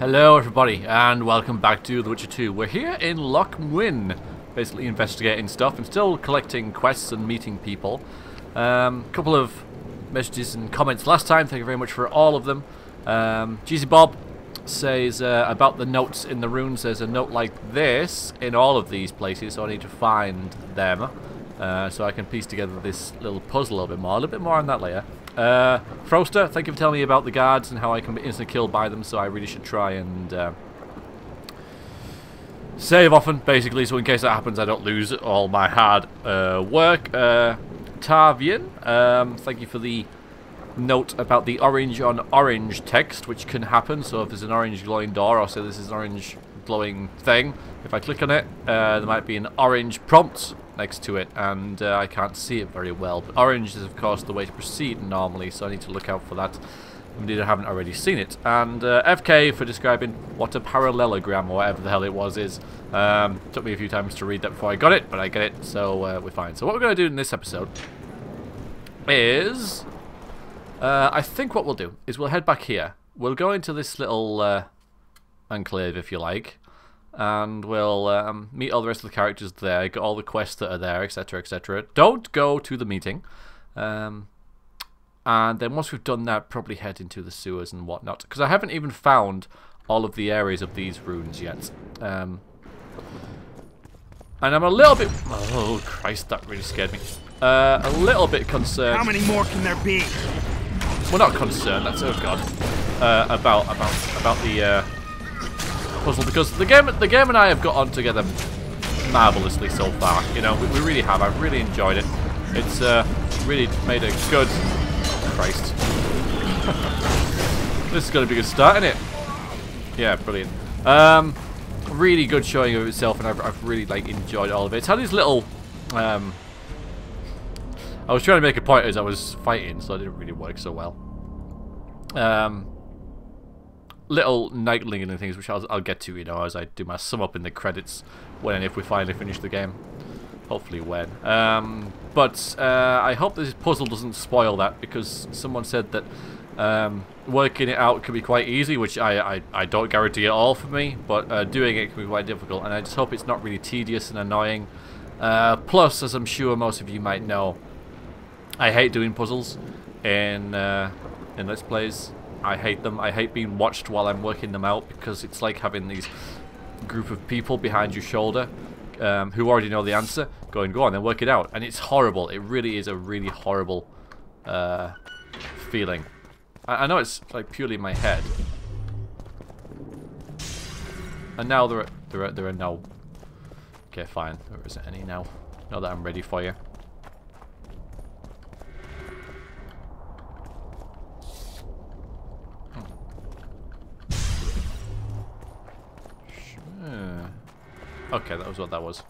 Hello everybody and welcome back to The Witcher 2. We're here in Loch Mwyn, basically investigating stuff and still collecting quests and meeting people. Couple of messages and comments last time, thank you very much for all of them. Jeezy Bob says about the notes in the runes, there's a note like this in all of these places, so I need to find them so I can piece together this little puzzle a little bit more on that later. Froster, thank you for telling me about the guards and how I can be instantly killed by them, so I really should try and save often, basically, so in case that happens I don't lose all my hard work. Tavian, thank you for the note about the orange on orange text, which can happen, so if there's an orange glowing door, I'll say this is an orange glowing thing. If I click on it, there might be an orange prompt next to it, and I can't see it very well. But orange is, of course, the way to proceed normally, so I need to look out for that. Indeed, I haven't already seen it. And FK for describing what a parallelogram, or whatever the hell it was, is. Took me a few times to read that before I got it, but I get it, so we're fine. So what we're going to do in this episode is... I think what we'll do is we'll head back here. We'll go into this little enclave, if you like. And we'll meet all the rest of the characters there, get all the quests that are there, etc, etc. Don't go to the meeting. And then once we've done that, probably head into the sewers and whatnot. Because I haven't even found all of the areas of these runes yet. And I'm a little bit... Oh, Christ, that really scared me. A little bit concerned... How many more can there be? Well, not concerned, that's... Oh, God. About the... puzzle, because the game and I have got on together marvelously so far. You know, we really have. I've really enjoyed it. It's really made a good... Christ. This is going to be a good start, isn't it? Yeah, brilliant. Really good showing of itself, and I've really enjoyed all of it. It's had these little... I was trying to make a point as I was fighting, so it didn't really work so well. Little nightling and things, which I'll get to, you know, as I do my sum up in the credits when and if we finally finish the game. Hopefully when. But I hope this puzzle doesn't spoil that, because someone said that working it out can be quite easy, which I don't guarantee at all for me, but doing it can be quite difficult, and I just hope it's not really tedious and annoying. Plus, as I'm sure most of you might know, I hate doing puzzles in Let's Plays. I hate them. I hate being watched while I'm working them out, because it's like having these group of people behind your shoulder who already know the answer going, go on, then work it out. And it's horrible. It really is a really horrible feeling. I know it's like purely in my head. And now there are no... Okay, fine. There isn't any now. Now that I'm ready for you. Okay, that was what that was.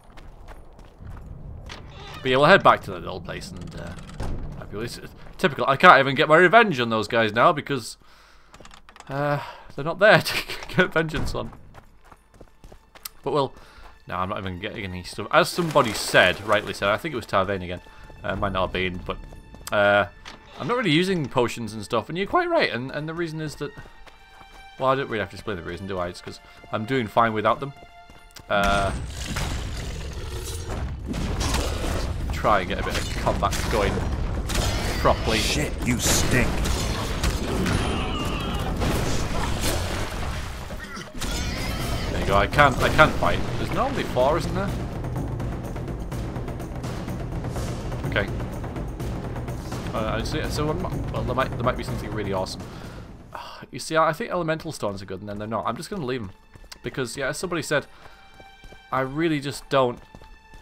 But yeah, we'll head back to that little place and it's typical. I can't even get my revenge on those guys now because they're not there to get vengeance on. But we'll... No, I'm not even getting any stuff. As somebody said, rightly said, I think it was Tarvain again. Might not have been, but I'm not really using potions and stuff, and you're quite right. And the reason is that... Well, I don't really have to explain the reason, do I? It's because I'm doing fine without them. Try and get a bit of combat going properly. Shit, you stink. There you go. I can fight. There's normally 4, isn't there? Okay. So well, there might be something really awesome. You see, I think elemental stones are good, and then they're not. I'm just gonna leave them because, yeah, as somebody said, I really just don't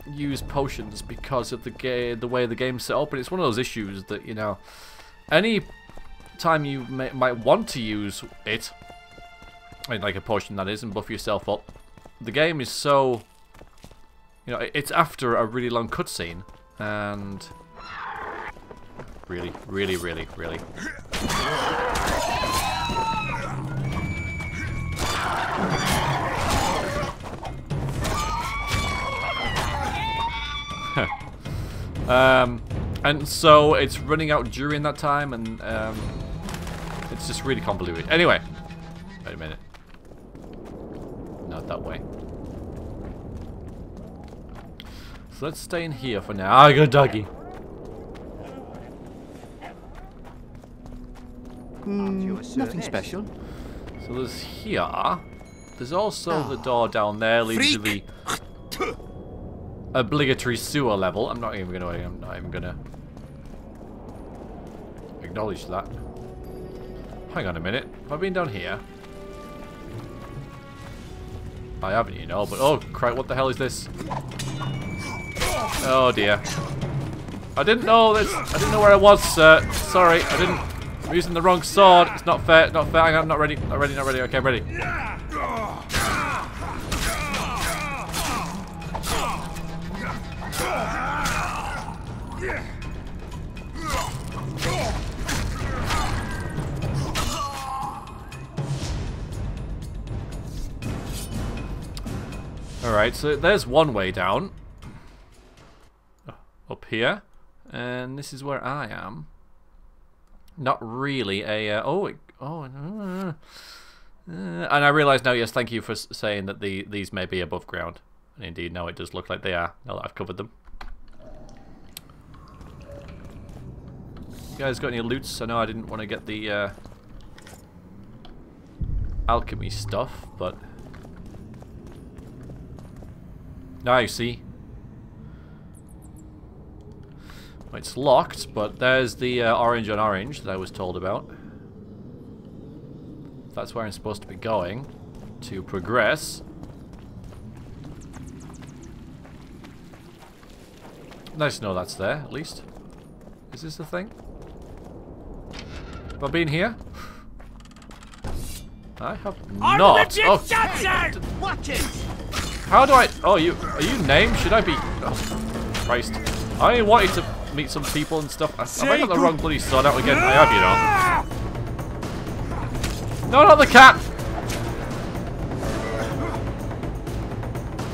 use potions because of the way the game's set up, and it's one of those issues that, you know, any time you might want to use it, I mean, like a potion that is, and buff yourself up, the game is so, you know, it's after a really long cutscene, and really. And so it's running out during that time, and it's just really convoluted. Anyway, wait a minute. that way. So let's stay in here for now. Ah, good doggy. Nothing special. So there's here. There's also the door down there leading to the obligatory sewer level. I'm not even gonna acknowledge that. Hang on a minute. Have I been down here? I haven't, you know, but oh crap, what the hell is this? Oh dear. I didn't know this. I didn't know where I was, sir. Sorry, I didn't. I'm using the wrong sword. It's not fair. Not fair. Hang on, not ready. Not ready. Not ready. Okay, I'm ready. Alright, so there's one way down. Up here. And this is where I am. Not really a... and I realise now, yes, thank you for saying that these may be above ground. And indeed, now it does look like they are, now that I've covered them. You guys got any loots? I know I didn't want to get the alchemy stuff, but... Now you see. It's locked, but there's the orange on orange that I was told about. That's where I'm supposed to be going to progress. Nice to know that's there, at least. Is this the thing? Have I been here? I have not. Oh, Watch it! how do I... Oh, are you named? Should I be... Oh, Christ. I wanted to meet some people and stuff. Have I got the wrong bloody sword out again? I have, you know. No, not the cat!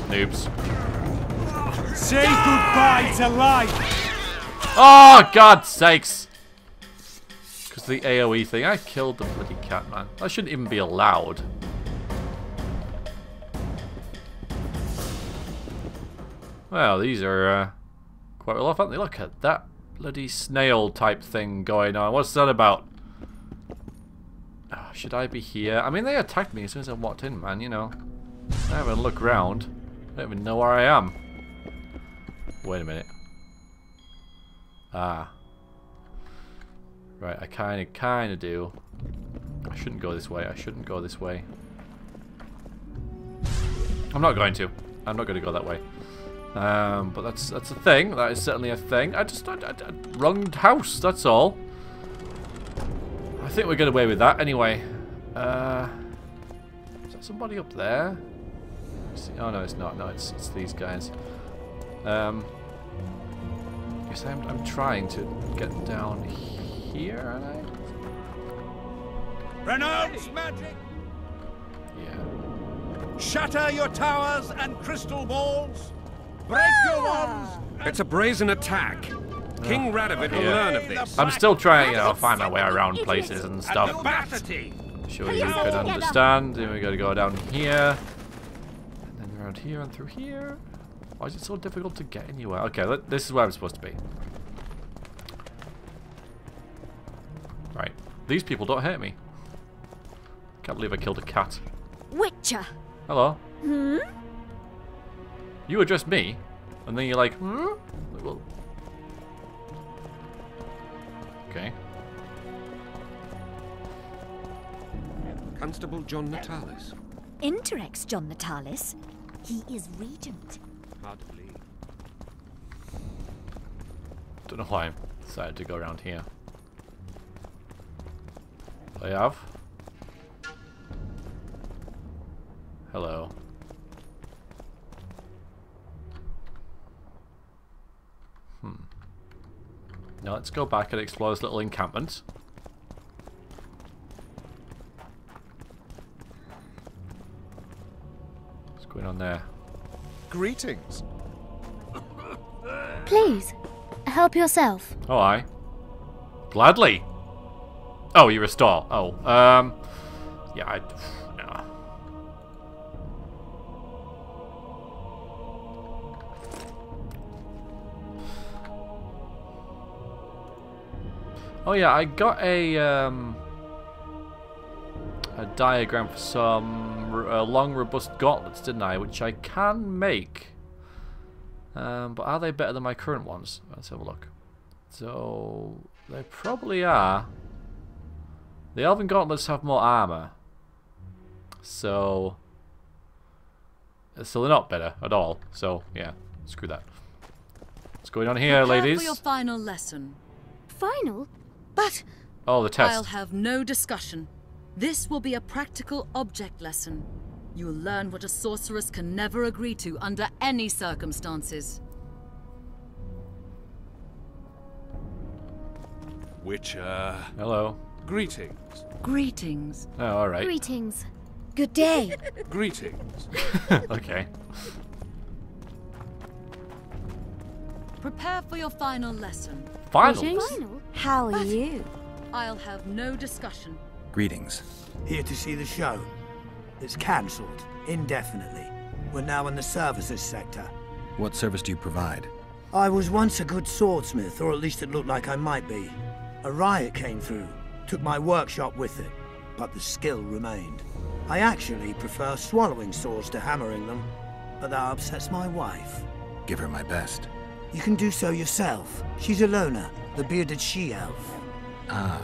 Noobs. Say goodbye to life! Oh, God's sakes! Because the AoE thing. I killed the bloody cat, man. That shouldn't even be allowed. Well, these are quite well off, aren't they? Look at that bloody snail type thing going on. What's that about? Oh, should I be here? I mean, they attacked me as soon as I walked in, man, you know. I haven't looked around. I don't even know where I am. Wait a minute. Ah. Right, I kind of do. I shouldn't go this way. I shouldn't go this way. I'm not going to. I'm not going to go that way. But that's a thing. That is certainly a thing. I wrong house. That's all. I think we'll get away with that anyway. Is that somebody up there? Oh no, it's not. No, it's these guys. Guess I'm trying to get down here, aren't I? Renounce magic! Yeah. Shatter your towers and crystal balls! Break your wands! It's a brazen attack. King Radovid will learn of this. I'm still trying, you know, find my way around places and stuff. Capacity! Sure you could understand. Then we gotta go down here. And then around here and through here. Why is it so difficult to get anywhere? Okay, this is where I'm supposed to be. Right. These people don't hurt me. Can't believe I killed a cat. Witcher. Hello. Hmm? You addressed me, and then you're like, hmm? Well, okay. Constable John Natalis. Interrex John Natalis. He is regent. Hard to believe. Don't know why I decided to go around here. I have. Hello. Now let's go back and explore this little encampment. What's going on there? Greetings. Please, help yourself. Oh, aye. Gladly. Oh, you restore. Oh, yeah, no. Oh yeah, I got a diagram for some long, robust gauntlets, didn't I? Which I can make. But are they better than my current ones? Let's have a look. So they probably are. The elven gauntlets have more armor. So they're not better at all. So yeah, screw that. What's going on here, Prepare ladies? for your final lesson. Final? But Oh, the test. I'll have no discussion. This will be a practical object lesson. You'll learn what a sorceress can never agree to under any circumstances. Witcher. Hello. Greetings. Greetings. Oh, all right. greetings. Good day. Greetings. Okay. Prepare for your final lesson. Finals. Final? How are you? I'll have no discussion. Greetings. Here to see the show. It's cancelled, indefinitely. We're now in the services sector. What service do you provide? I was once a good swordsmith, or at least it looked like I might be. A riot came through, took my workshop with it, but the skill remained. I actually prefer swallowing swords to hammering them, but that upsets my wife. Give her my best. You can do so yourself. She's Alona, the bearded she-elf. Ah,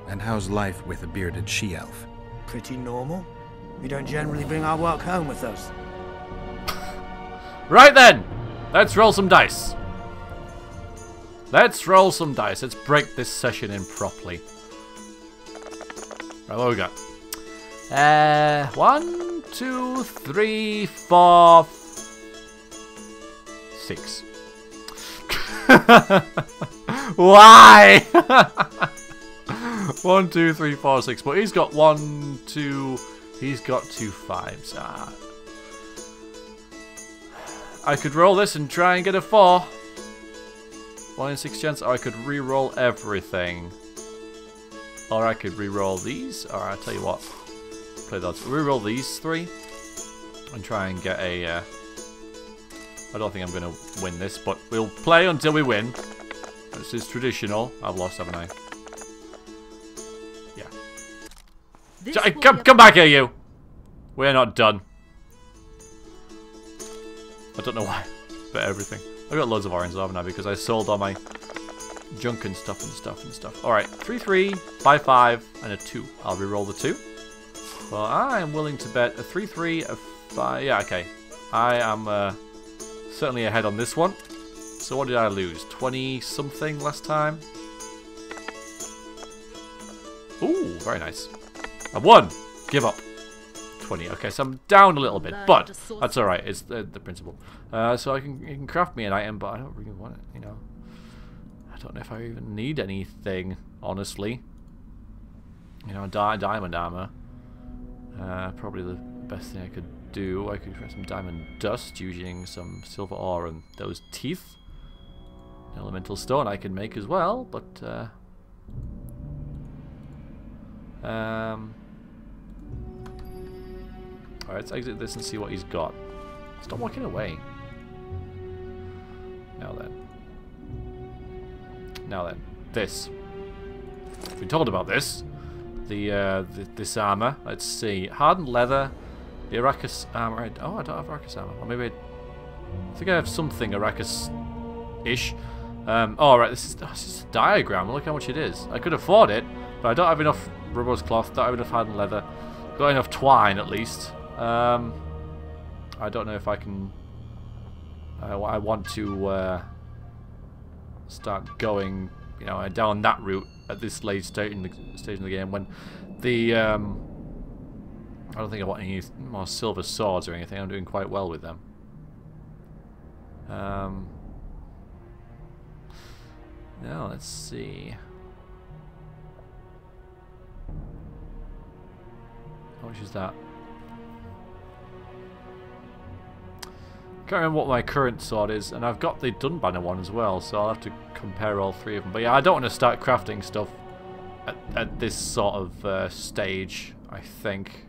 and how's life with a bearded she-elf? Pretty normal. We don't generally bring our work home with us. Right then, let's roll some dice. Let's roll some dice. Let's break this session in properly. Right, what we got? 1, 2, 3, 4, 6. Why? 1, 2, 3, 4, 6. But he's got 1, 2. He's got 2 5s. Ah. I could roll this and try and get a 4. 1 in 6 chance. Or I could re-roll everything. Or I could re-roll these. Or I'll tell you what. Play those. Re-roll these 3. And try and get a... I don't think I'm going to win this. But we'll play until we win. This is traditional. I've lost, haven't I? Yeah. Come back here, you! We're not done. I don't know why. But everything. I got loads of orange, haven't I? Because I sold all my junk and stuff. Alright, 3, 3, 5, 5, and a 2. I'll re-roll the 2. Well, I am willing to bet a 3, 3, a 5. Yeah, okay. I am certainly ahead on this one. So what did I lose? 20-something last time? Ooh, very nice. I won! Give up. 20. Okay, so I'm down a little bit, but that's alright. It's the principle. So you can craft me an item, but I don't really want it, you know. I don't know if I even need anything, honestly. You know, diamond armor. Probably the best thing I could do. I could create some diamond dust using some silver ore and those teeth. An elemental stone I can make as well, but alright, let's exit this and see what he's got. Stop walking away. Now then. This. I've been told about this. This armor. Let's see. Hardened leather. The Arrakis armor. Oh, I don't have Arrakis armor. Or maybe I think I have something Arrakis-ish. Oh, right. This is a diagram. Look how much it is. I could afford it, but I don't have enough robust cloth. Don't have enough hardened leather. Got enough twine at least. I don't know if I can. I want to start going, you know, down that route at this late stage in the game when the I don't think I want any more silver swords or anything. I'm doing quite well with them. Now let's see. How much is that? Can't remember what my current sword is, and I've got the Dunbanner one as well, so I'll have to compare all 3 of them. But yeah, I don't want to start crafting stuff at this sort of stage, I think.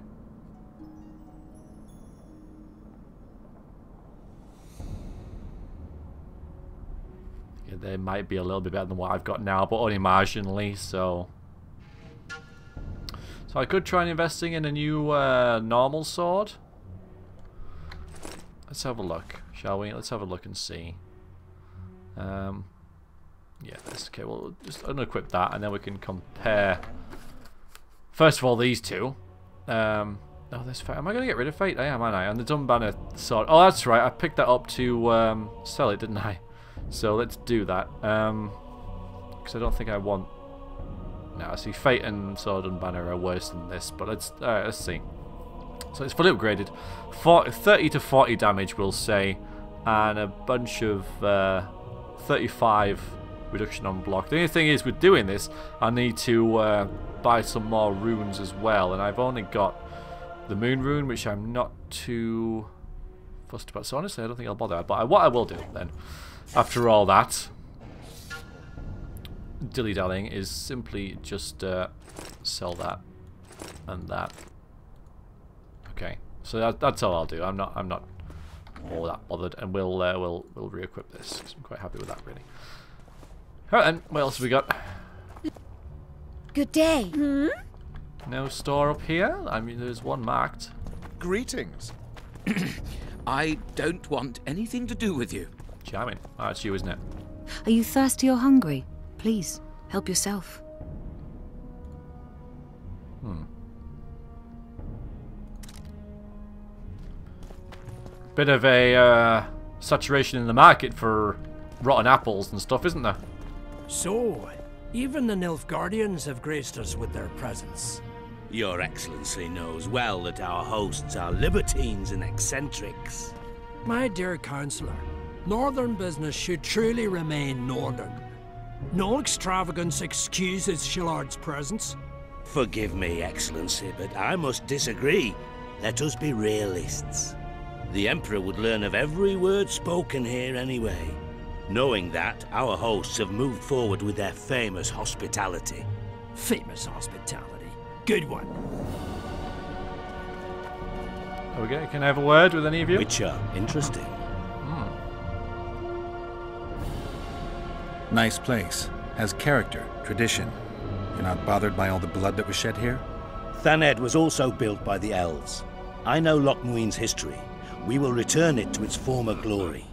Yeah, they might be a little bit better than what I've got now, but only marginally. So I could try and investing in a new normal sword. Let's have a look, shall we? Let's have a look and see. Yeah, that's okay. We'll just unequip that, and then we can compare. First of all, these two. Oh, there's fate. Am I going to get rid of fate? I am, aren't I? And the Dunbanner sword. Oh, that's right. I picked that up to sell it, didn't I? So let's do that. Because I don't think I want. No, I see fate and sword and banner are worse than this, but let's see. So it's fully upgraded. 30 to 40 damage, we'll say, and a bunch of 35 reduction on block. The only thing is, with doing this, I need to buy some more runes as well, and I've only got the moon rune, which I'm not too fussed about. So honestly, I don't think I'll bother. But what I will do then, after all that dilly-dallying, is simply just sell that and that. Okay, so that's all I'll do. I'm not all that bothered, and we'll re-equip this because I'm quite happy with that, really. All right then, what else have we got? Good day. Hmm? No store up here. I mean, there's one marked. Greetings. I don't want anything to do with you. Charming. Oh, it's you, isn't it? Are you thirsty or hungry? Please, help yourself. Bit of a saturation in the market for rotten apples and stuff, isn't there? So, even the Nilfgaardians have graced us with their presence. Your Excellency knows well that our hosts are libertines and eccentrics. My dear Councillor, northern business should truly remain northern. No extravagance excuses Shillard's presence. Forgive me, Excellency, but I must disagree. Let us be realists. The Emperor would learn of every word spoken here anyway. Knowing that, our hosts have moved forward with their famous hospitality. Famous hospitality. Good one. Okay, can I have a word with any of you? Which are interesting. Nice place. Has character, tradition. You're not bothered by all the blood that was shed here? Thaned was also built by the elves. I know Loch Muin's history. We will return it to its former glory.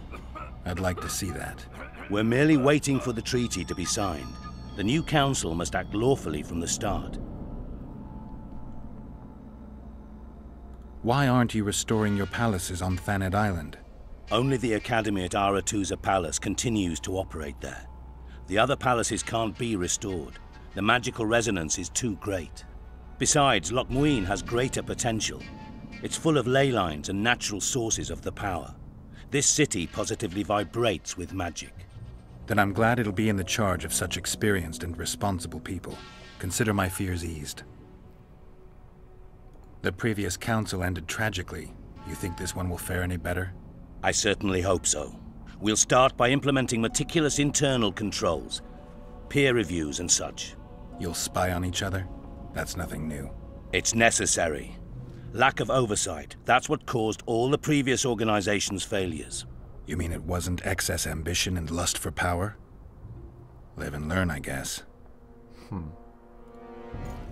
I'd like to see that. We're merely waiting for the treaty to be signed. The new council must act lawfully from the start. Why aren't you restoring your palaces on Thaned Island? Only the academy at Aratuza Palace continues to operate there. The other palaces can't be restored. The magical resonance is too great. Besides, Loch Muin has greater potential. It's full of ley lines and natural sources of the power. This city positively vibrates with magic. Then I'm glad it'll be in the charge of such experienced and responsible people. Consider my fears eased. The previous council ended tragically. You think this one will fare any better? I certainly hope so. We'll start by implementing meticulous internal controls, peer reviews and such. You'll spy on each other? That's nothing new. It's necessary. Lack of oversight, that's what caused all the previous organization's failures. You mean it wasn't excess ambition and lust for power? Live and learn, I guess.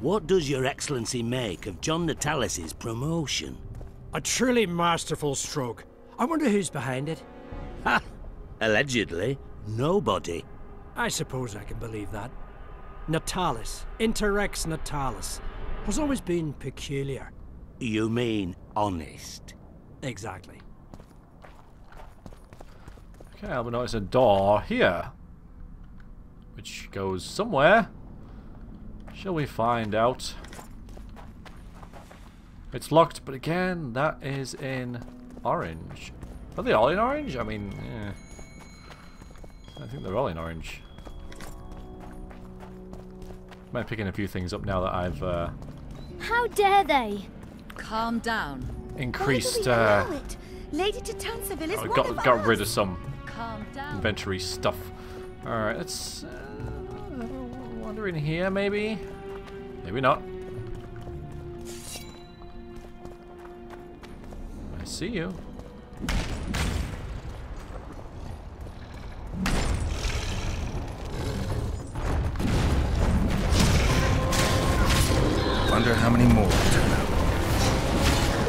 What does Your Excellency make of John Natalis' promotion? A truly masterful stroke. I wonder who's behind it. Ha! Allegedly, nobody. I suppose I can believe that. Natalis, Interrex Natalis, has always been peculiar. You mean honest? Exactly. Okay, I'll notice a door here, which goes somewhere. Shall we find out? It's locked, but again, that is in orange. Are they all in orange? I mean, yeah. I think they're all in orange. Might picking a few things up now that I've How dare they? Calm down. increased. Why do we allow it? Lady Titanseville is one of got rid of us. some Calm down. inventory stuff. All right, let's wander in here, maybe. Maybe not. I see you.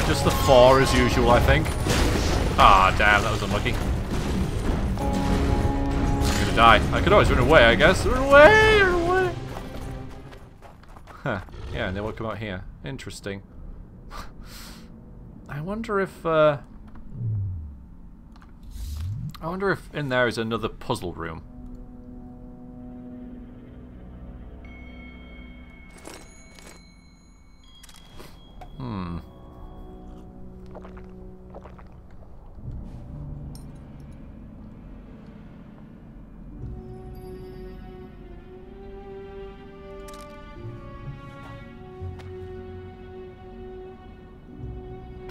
Just the 4 as usual, I think. Ah, damn, that was unlucky. I'm gonna die. I could always run away, I guess. Run away! Run away! Huh. Yeah, and they will come out here. Interesting. I wonder if in there is another puzzle room.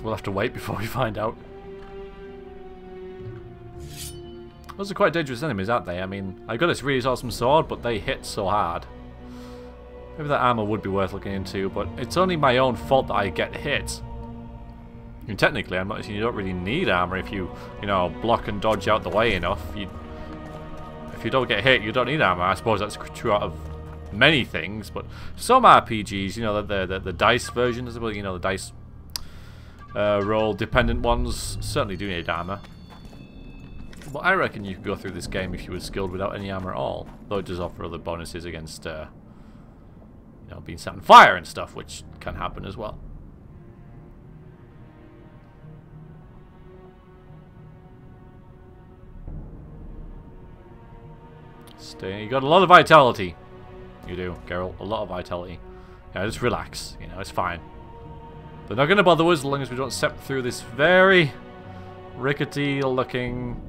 We'll have to wait before we find out. Those are quite dangerous enemies, aren't they? I mean, I got this really awesome sword, but they hit so hard. Maybe that armor would be worth looking into, but it's only my own fault that I get hit. I mean, technically, I'm not saying you don't really need armor if you know, block and dodge out the way enough. If you don't get hit, you don't need armor. I suppose that's true out of many things, but some RPGs, you know, the dice versions, you know, the dice roll dependent ones certainly do need armor. But I reckon you could go through this game if you were skilled without any armor at all. Though it does offer other bonuses against, you know, being set on fire and stuff, which can happen as well. Stay. You got a lot of vitality. You do, Geralt. A lot of vitality. Yeah, just relax. You know, it's fine. They're not going to bother us as long as we don't step through this very rickety-looking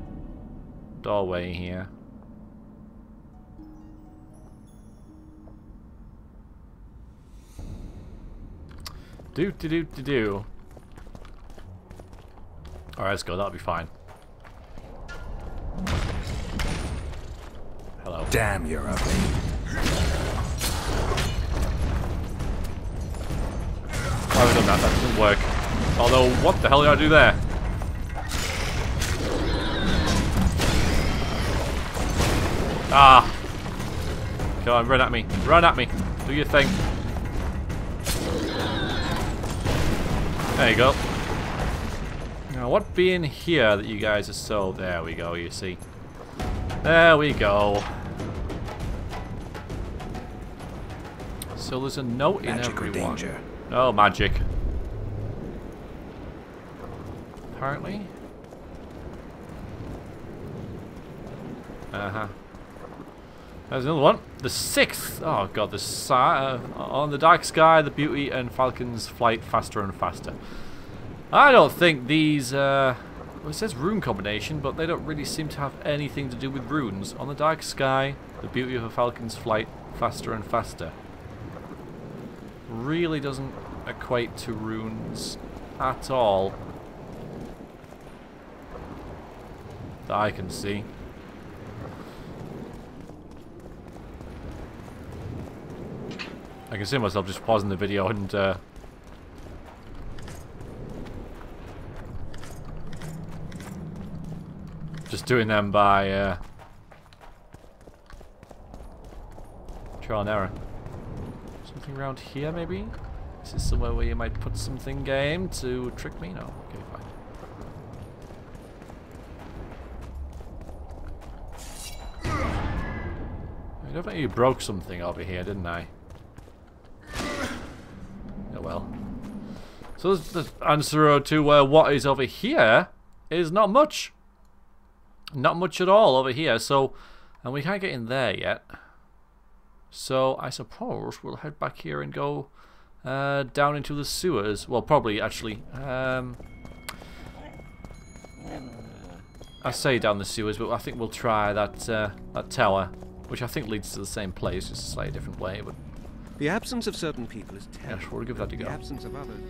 doorway here. Do. Alright, let's go. That'll be fine. Hello. Damn, you're ugly. Why have I done that? That doesn't work. Although, what the hell did I do there? Ah! Come on, run at me. Run at me. Do your thing. There you go. Now, what be in here that you guys are so... There we go, you see. There we go. So there's a note in Magic every or danger? one. Oh, magic. Apparently. There's another one. The 6th. Oh god, on the dark sky, the beauty and falcon's flight faster and faster. I don't think these, well, it says rune combination, but they don't really seem to have anything to do with runes. On the dark sky, the beauty of a falcon's flight faster and faster. Really doesn't equate to runes at all. That I can see. I can see myself just pausing the video and just doing them by trial and error. Something around here, maybe? Is this somewhere where you might put something game to trick me? No. Okay, fine. I definitely broke something over here, didn't I? Oh well. So the answer to what is over here is not much. Not much at all over here. So, and we can't get in there yet. So I suppose we'll head back here and go down into the sewers. Well, probably actually. I say down the sewers, but I think we'll try that that tower, which I think leads to the same place, just a slightly different way. But the absence of certain people is terrible. Yeah, we'll give that a go. The absence of others.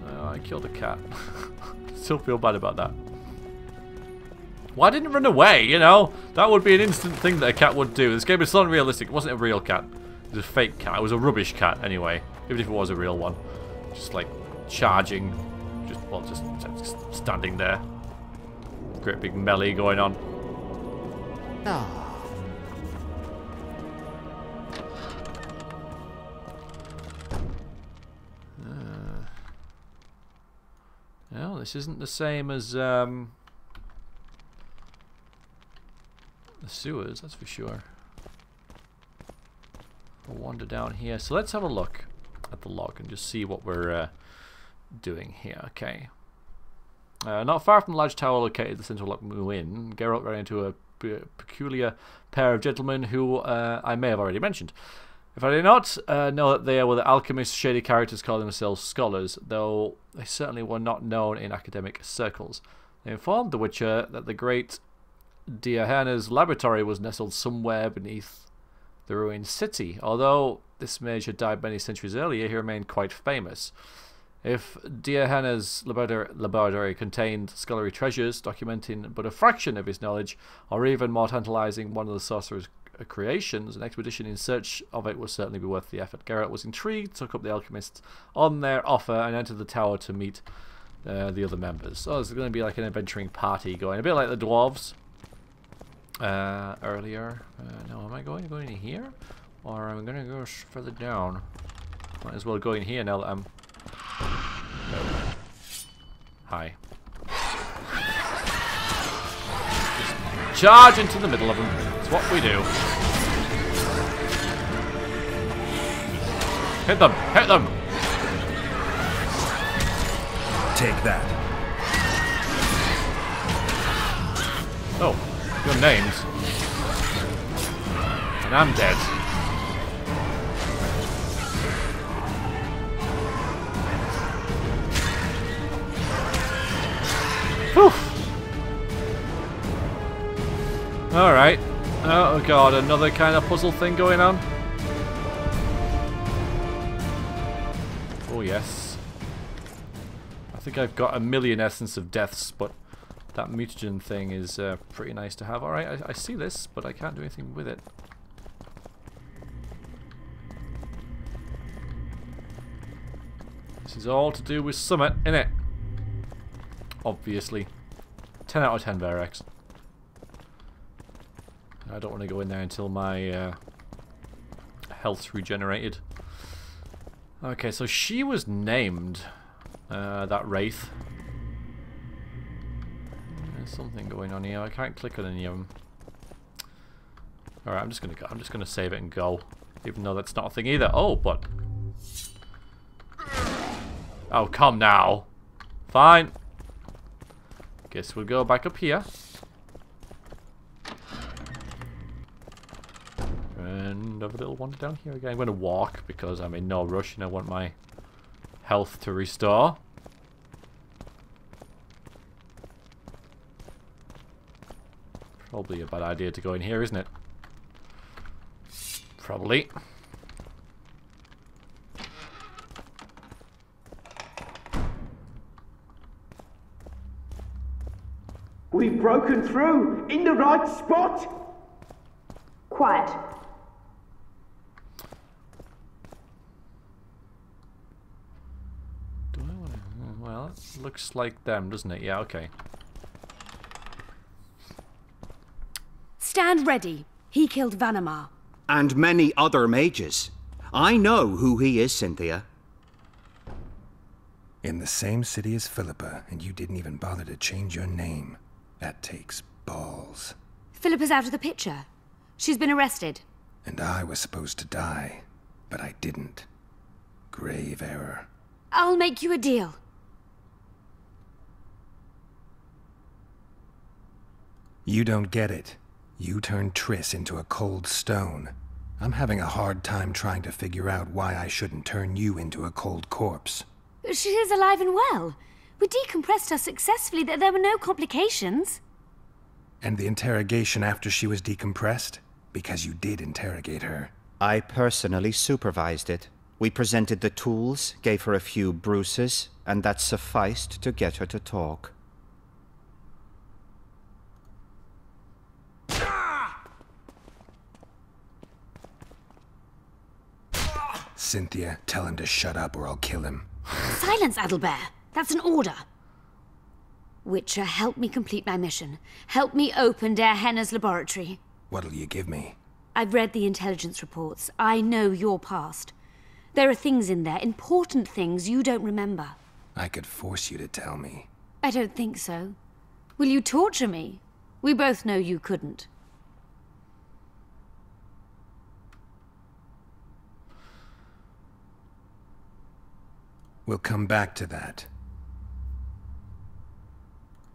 So I killed a cat. Still feel bad about that. Why didn't it run away, you know? That would be an instant thing that a cat would do. This game is so unrealistic. It wasn't a real cat. It was a fake cat. It was a rubbish cat, anyway. Even if it was a real one. Just, like, charging. Just, well, just standing there. Great big melee going on. Ah. No, this isn't the same as the sewers, that's for sure. We'll wander down here. So let's have a look at the log and just see what we're doing here. Okay. Not far from the large tower located at the centre of Loch Muin, Geralt ran into a peculiar pair of gentlemen who I may have already mentioned. If I did not know that they were the alchemist shady characters calling themselves scholars, though they certainly were not known in academic circles. They informed the Witcher that the great Diaherna's laboratory was nestled somewhere beneath the ruined city. Although this mage had died many centuries earlier, he remained quite famous. If Diaherna's laboratory contained scholarly treasures documenting but a fraction of his knowledge, or even more tantalizing, one of the sorcerer's creations, an expedition in search of it would certainly be worth the effort. Geralt was intrigued, took up the alchemists on their offer, and entered the tower to meet the other members. So there's going to be like an adventuring party going, a bit like the dwarves earlier. No, am I going in here, or am I going to go further down? Might as well go in here now that I'm. No. Hi. Just charge into the middle of them. It's what we do. Hit them! Hit them! Take that. Oh, your names. And I'm dead. Whew. Alright. Oh god, another kind of puzzle thing going on. Oh yes. I think I've got a million essence of deaths, but that mutagen thing is pretty nice to have. Alright, I see this, but I can't do anything with it. This is all to do with Summit, innit? Obviously. 10 out of 10 Varex. I don't want to go in there until my health's regenerated. Okay, so she was named that Wraith. There's something going on here. I can't click on any of them. Alright, I'm just gonna go. I'm just gonna save it and go. Even though that's not a thing either. Oh, but oh, come now. Fine. Guess we'll go back up here. And have a little wander down here again. I'm going to walk because I'm in no rush and I want my health to restore. Probably a bad idea to go in here, isn't it? Probably. We've broken through in the right spot. Quiet. Do I want to? Well, it looks like them, doesn't it? Yeah, okay. Stand ready. He killed Vanamar. And many other mages. I know who he is, Cynthia. In the same city as Philippa, and you didn't even bother to change your name. That takes balls. Philippa's out of the picture. She's been arrested. And I was supposed to die, but I didn't. Grave error. I'll make you a deal. You don't get it. You turned Triss into a cold stone. I'm having a hard time trying to figure out why I shouldn't turn you into a cold corpse. She is alive and well. We decompressed her successfully. There were no complications. And the interrogation after she was decompressed? Because you did interrogate her. I personally supervised it. We presented the tools, gave her a few bruises, and that sufficed to get her to talk. Cynthia, tell him to shut up or I'll kill him. Silence, Adelbert. That's an order. Witcher, help me complete my mission. Help me open Diaherna's laboratory. What'll you give me? I've read the intelligence reports. I know your past. There are things in there, important things you don't remember. I could force you to tell me. I don't think so. Will you torture me? We both know you couldn't. We'll come back to that.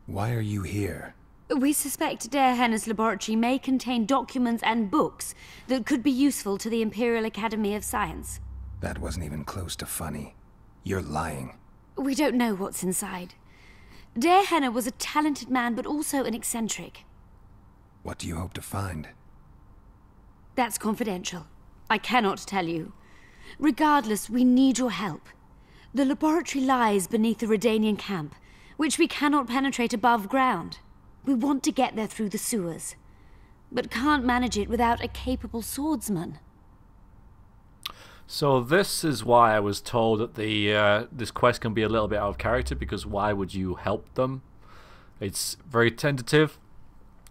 Why are you here? We suspect Der Henne's laboratory may contain documents and books that could be useful to the Imperial Academy of Science. That wasn't even close to funny. You're lying. We don't know what's inside. Der Henne was a talented man, but also an eccentric. What do you hope to find? That's confidential. I cannot tell you. Regardless, we need your help. The laboratory lies beneath the Redanian camp, which we cannot penetrate above ground. We want to get there through the sewers, but can't manage it without a capable swordsman. So this is why I was told that this quest can be a little bit out of character, because why would you help them? It's very tentative.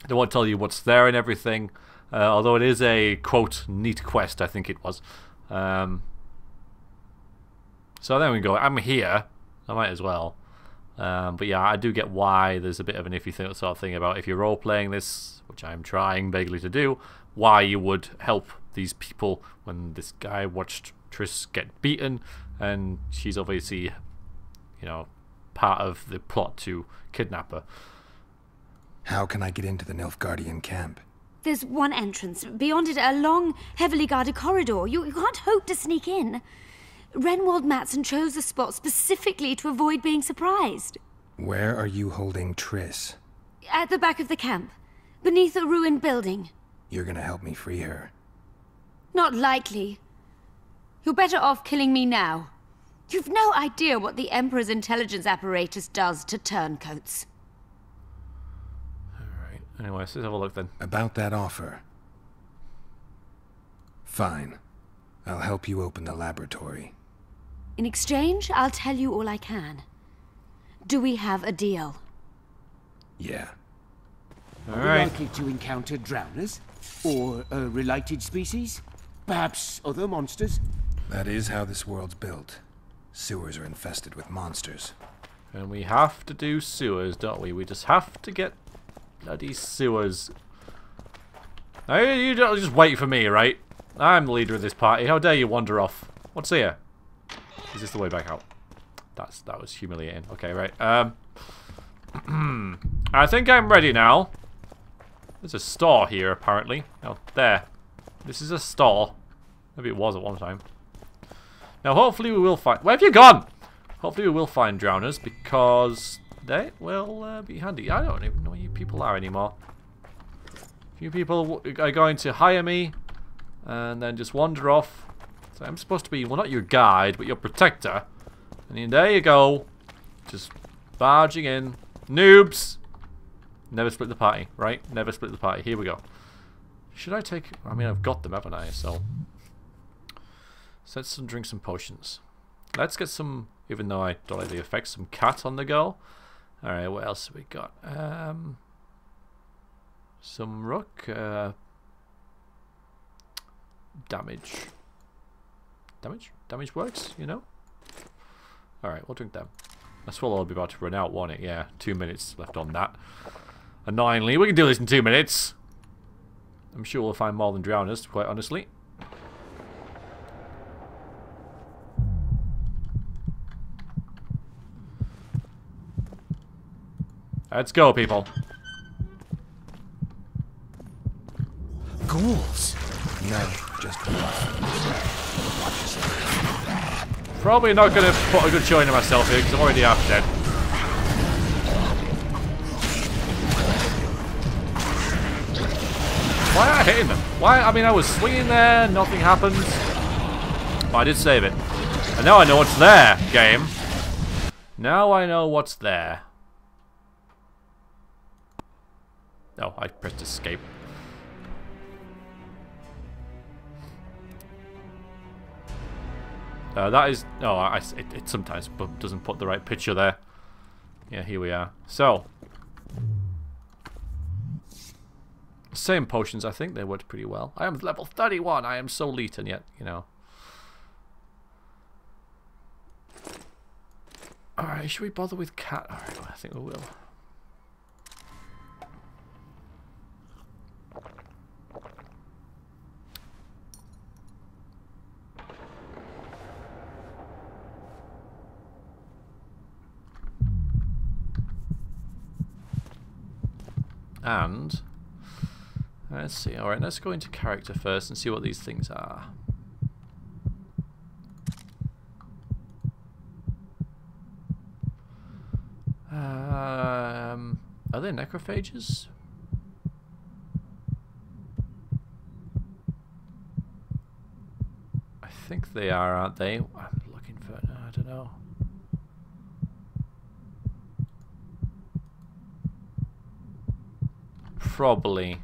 They won't tell you what's there and everything, although it is a, quote, neat quest, I think it was. So there we go. I'm here. I might as well. But yeah, I do get why there's a bit of an iffy sort of thing about if you're role-playing this, which I'm trying vaguely to do, why you would help these people when this guy watched Triss get beaten, and she's obviously, you know, part of the plot to kidnap her. How can I get into the Nilfgaardian camp? There's one entrance. Beyond it, a long, heavily guarded corridor. You can't hope to sneak in. Renwald Matson chose the spot specifically to avoid being surprised. Where are you holding Triss? At the back of the camp, beneath a ruined building. You're gonna help me free her. Not likely. You're better off killing me now. You've no idea what the Emperor's intelligence apparatus does to turncoats. Alright, anyway, let's have a look then. About that offer. Fine. I'll help you open the laboratory. In exchange, I'll tell you all I can. Do we have a deal? Yeah. Are we likely to encounter drowners? Or a related species? Perhaps other monsters? That is how this world's built. Sewers are infested with monsters. And we have to do sewers, don't we? We just have to get bloody sewers. Now, you don't just wait for me, right? I'm the leader of this party. How dare you wander off? What's here? Is this the way back out? That was humiliating. Okay, right. I think I'm ready now. There's a store here, apparently. Oh, there. This is a store. Maybe it was at one time. Now, hopefully we will find... Where have you gone? Hopefully we will find drowners, because they will be handy. I don't even know who you people are anymore. You people are going to hire me and then just wander off. So I'm supposed to be, well, not your guide, but your protector. And then there you go. Just barging in. Noobs! Never split the party, right? Never split the party. Here we go. Should I take... I mean, I've got them, haven't I? So... let's drink some potions. Let's get some... Even though I don't like the effects, some cat on the go. Alright, what else have we got? Some rook. Damage. Damage works, you know? Alright, we'll drink them. My swallow will be about to run out, won't it? Yeah, 2 minutes left on that. Annoyingly, we can do this in 2 minutes. I'm sure we'll find more than drowners, quite honestly. Let's go, people. Ghouls? No, just Probably not going to put a good showing of myself here because I'm already half dead. Why am I hitting them? Why? I mean, I was swinging there, nothing happened. But I did save it. And now I know what's there, game. Now I know what's there. Oh, I pressed escape. That is... Oh, it sometimes doesn't put the right picture there. Yeah, here we are. So. Same potions, I think. They worked pretty well. I am level 31. I am so elite, and yet, you know. Alright. should we bother with cat? Alright, I think we will. And let's see. Alright, let's go into character first and see what these things are. Are they necrophages? I think they are, aren't they? I'm looking for, I don't know. Probably.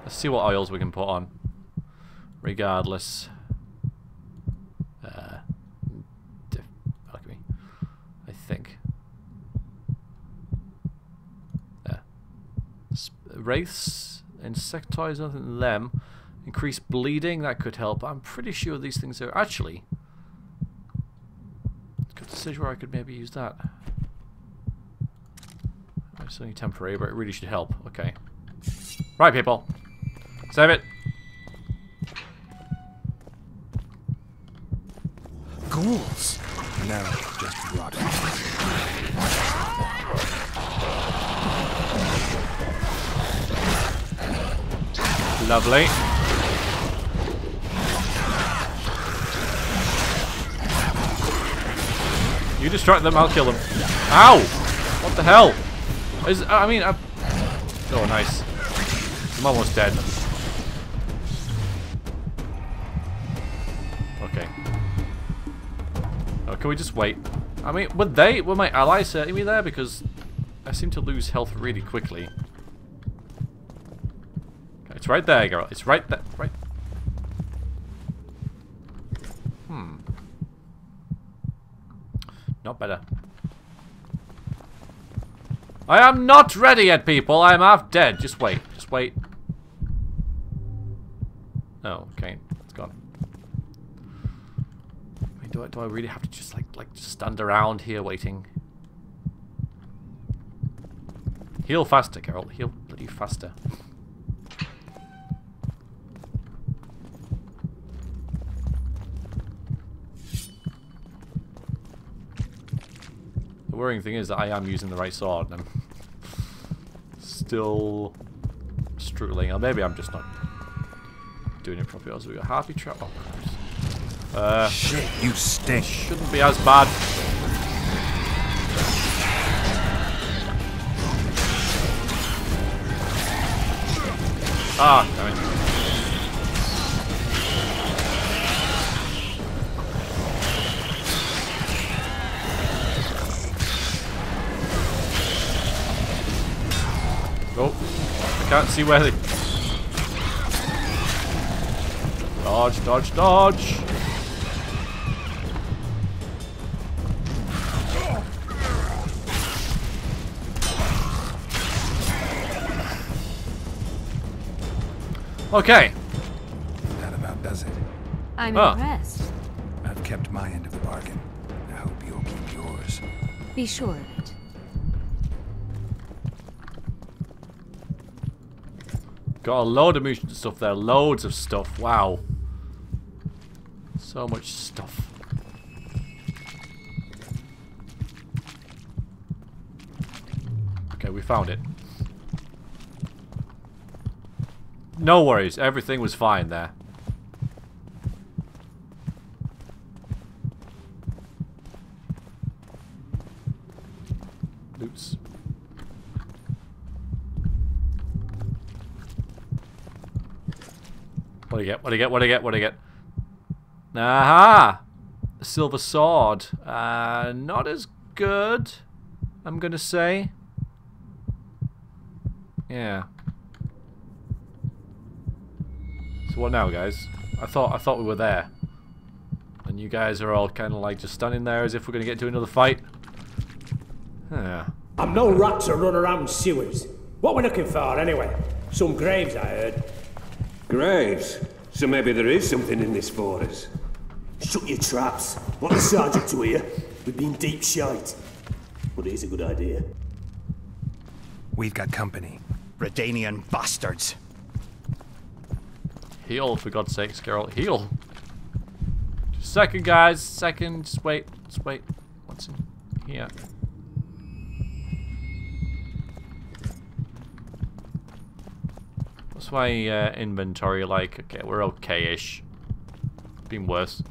Let's see what oils we can put on. Regardless. Alchemy. I think. Wraiths, insectoids, other than them. Increase bleeding, that could help. I'm pretty sure these things are actually. Good decision where I could maybe use that. It's only temporary, but it really should help. Okay. Right, people. Save it. Ghouls. No, just rot. Lovely. You distract them, I'll kill them. Ow! What the hell? Oh, nice. I'm almost dead. Okay. Oh, can we just wait? I mean, were my allies hurting me there? Because I seem to lose health really quickly. Okay, it's right there, Geralt. It's right there. Right. Not better. I am not ready yet, people. I am half dead. Just wait. Just wait. Oh, okay. It's gone. I mean, do I really have to just just stand around here waiting? Heal faster, Geralt. Heal bloody faster. The worrying thing is that I am using the right sword and I'm still struggling. Or maybe I'm just not doing it properly. Also, we got harpy trap. Oh, Christ. Shit, you stink. Shouldn't be as bad. Ah, damn it. Oh, I can't see where they... Dodge, dodge, dodge! Okay. That about does it. I'm impressed. I've kept my end of the bargain. I hope you'll keep yours. Be sure of it. Got a load of munitions and stuff there. Loads of stuff. Wow. So much stuff. Okay, we found it. No worries. Everything was fine there. Oops. What do you get? What do you get? What do you get? What do you get? Aha! A silver sword. Not as good, I'm gonna say. Yeah. So what now, guys? I thought we were there. And you guys are all kind of like just standing there as if we're gonna get into another fight. Yeah. I'm no rat to run around sewers. What we're looking for, anyway? Some graves, I heard. Graves? So maybe there is something in this for us. Shut your traps. Want the sergeant to hear? We've been deep shite. but it is a good idea. We've got company. Redanian bastards. Heal, for God's sakes, Geralt. Heal. Just a second, guys. Second. Just wait. Just wait. What's in here? What's my inventory like? Okay, we're okay-ish. Been worse.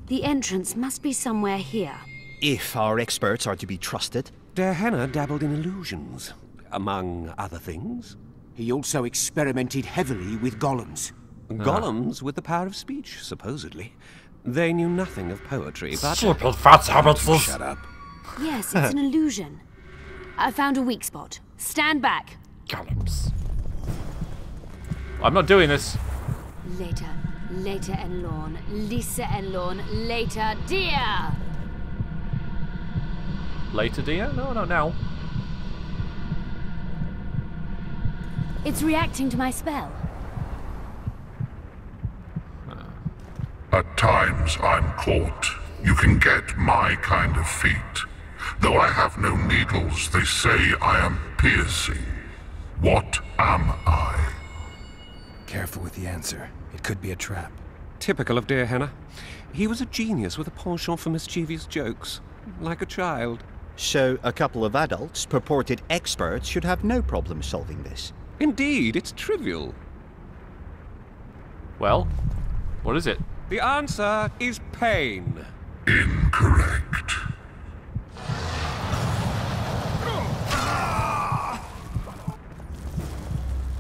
The entrance must be somewhere here. If our experts are to be trusted. Henna dabbled in illusions, among other things. He also experimented heavily with golems. Golems with the power of speech, supposedly. They knew nothing of poetry, but... Stupid fat habits. Shut up. Yes, it's an illusion. I found a weak spot. Stand back. Golems. I'm not doing this. Later. Later en lawn. Lisa en lawn. Later, dear. Later, dear? No, no, now. It's reacting to my spell. At times I'm caught. You can get my kind of feat. Though I have no needles, they say I am piercing. What am I? Careful with the answer. It could be a trap. Typical of dear Henna. He was a genius with a penchant for mischievous jokes. Like a child. So a couple of adults, purported experts, should have no problem solving this. Indeed, it's trivial. Well, what is it? The answer is pain. Incorrect.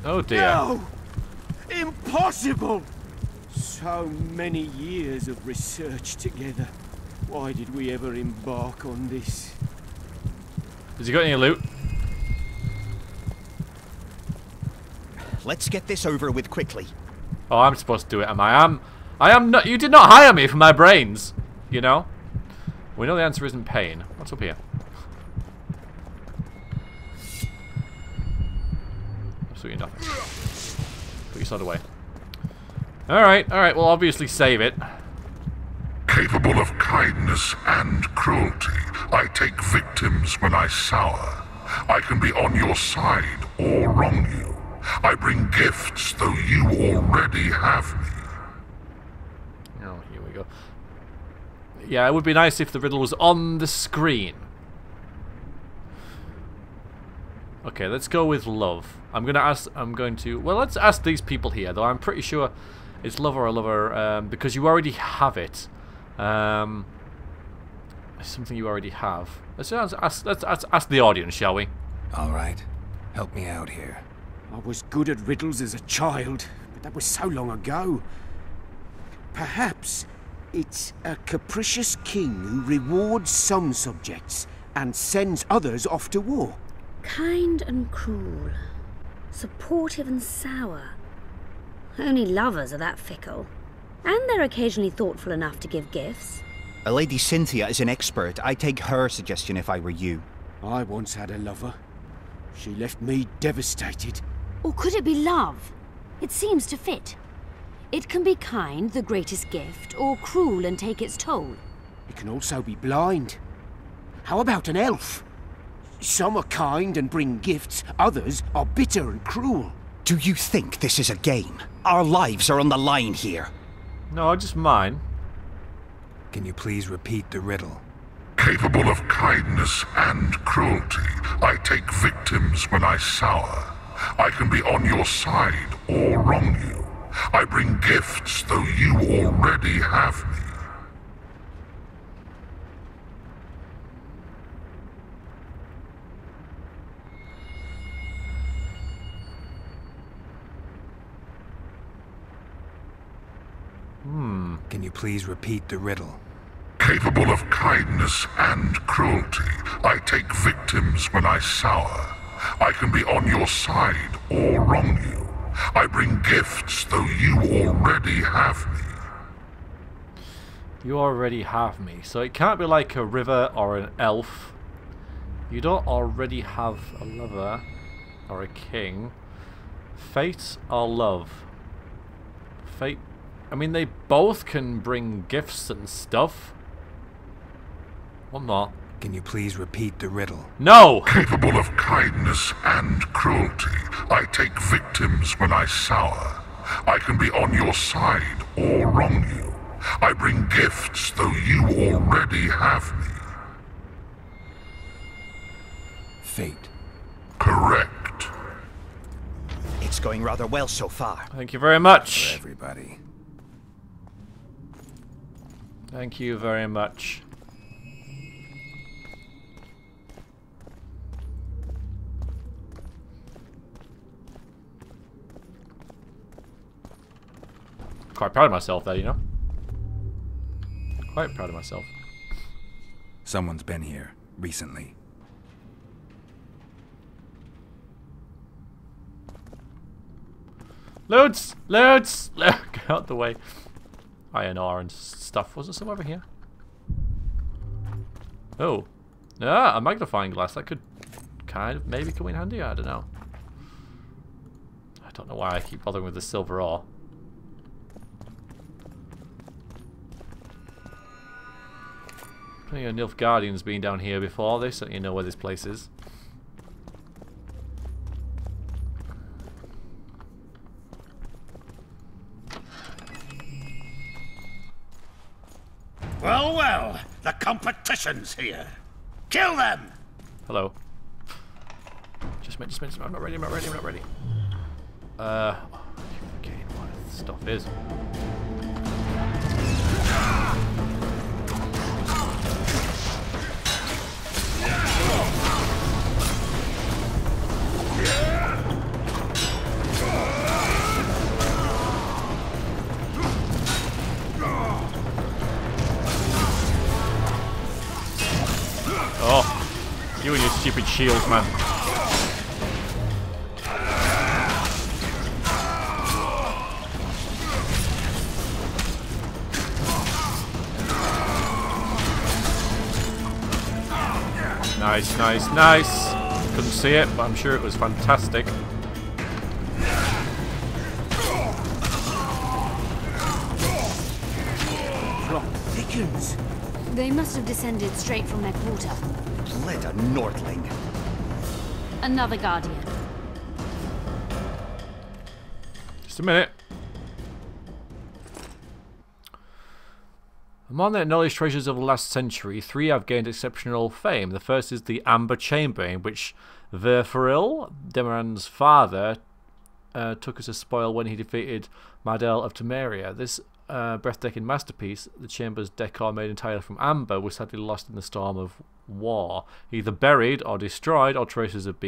Oh dear. No! Impossible! So many years of research together. Why did we ever embark on this? Has he got any loot? Let's get this over with quickly. Oh, I'm supposed to do it, am I? I am not. You did not hire me for my brains, you know? We know the answer isn't pain. What's up here? Absolutely nothing. Put your sword away. Alright, we'll obviously save it. Capable of kindness and cruelty, I take victims when I sour. I can be on your side or wrong you. I bring gifts, though you already have me. Oh, here we go. Yeah, it would be nice if the riddle was on the screen. Okay, let's go with love. Well, let's ask these people here, though I'm pretty sure it's love or a lover, because you already have it. It's something you already have. Let's ask the audience, shall we? Alright. Help me out here. I was good at riddles as a child, but that was so long ago. Perhaps it's a capricious king who rewards some subjects and sends others off to war. Kind and cruel. Supportive and sour. Only lovers are that fickle. And they're occasionally thoughtful enough to give gifts. A Lady Cynthia is an expert. I'd take her suggestion if I were you. I once had a lover. She left me devastated. Or could it be love? It seems to fit. It can be kind, the greatest gift, or cruel and take its toll. It can also be blind. How about an elf? Some are kind and bring gifts, others are bitter and cruel. Do you think this is a game? Our lives are on the line here. No, just mine. Can you please repeat the riddle? Capable of kindness and cruelty, I take victims when I sour. I can be on your side or wrong you. I bring gifts, though you already have me. Can you please repeat the riddle? Capable of kindness and cruelty, I take victims when I sour. I can be on your side or wrong you. I bring gifts, though you already have me. You already have me. So it can't be like a river or an elf. You don't already have a lover or a king. Fate or love? Fate. I mean, they both can bring gifts and stuff. One more. Can you please repeat the riddle? No! Capable of kindness and cruelty, I take victims when I sour. I can be on your side or wrong you. I bring gifts, though you already have me. Fate. Correct. It's going rather well so far. Thank you very much. For everybody. Thank you very much. Quite proud of myself there, you know? Quite proud of myself. Someone's been here recently. Loads! Loads! Get out the way. Iron ore and stuff. Wasn't some over here? Oh. Ah, a magnifying glass. That could kind of maybe come in handy. I don't know. I don't know why I keep bothering with the silver ore. Plenty of Nilfgaardians been down here before. They certainly know where this place is. Well, well, the competition's here. Kill them! Hello. Just a minute, I'm not ready, I'm not ready. Okay, what this stuff is. Oh, you and your stupid shields, man. Nice, nice, nice. Couldn't see it, but I'm sure it was fantastic. Dickens! They must have descended straight from their quarter. Let a Nordling. Another Guardian. Just a minute. Among the acknowledged treasures of the last century, 3 have gained exceptional fame. The first is the Amber Chamber, in which Verferil, Demeran's father, took as a spoil when he defeated Mardel of Temeria. This breathtaking masterpiece, the chamber's decor made entirely from amber, was sadly lost in the storm of war. Either buried or destroyed, or traces have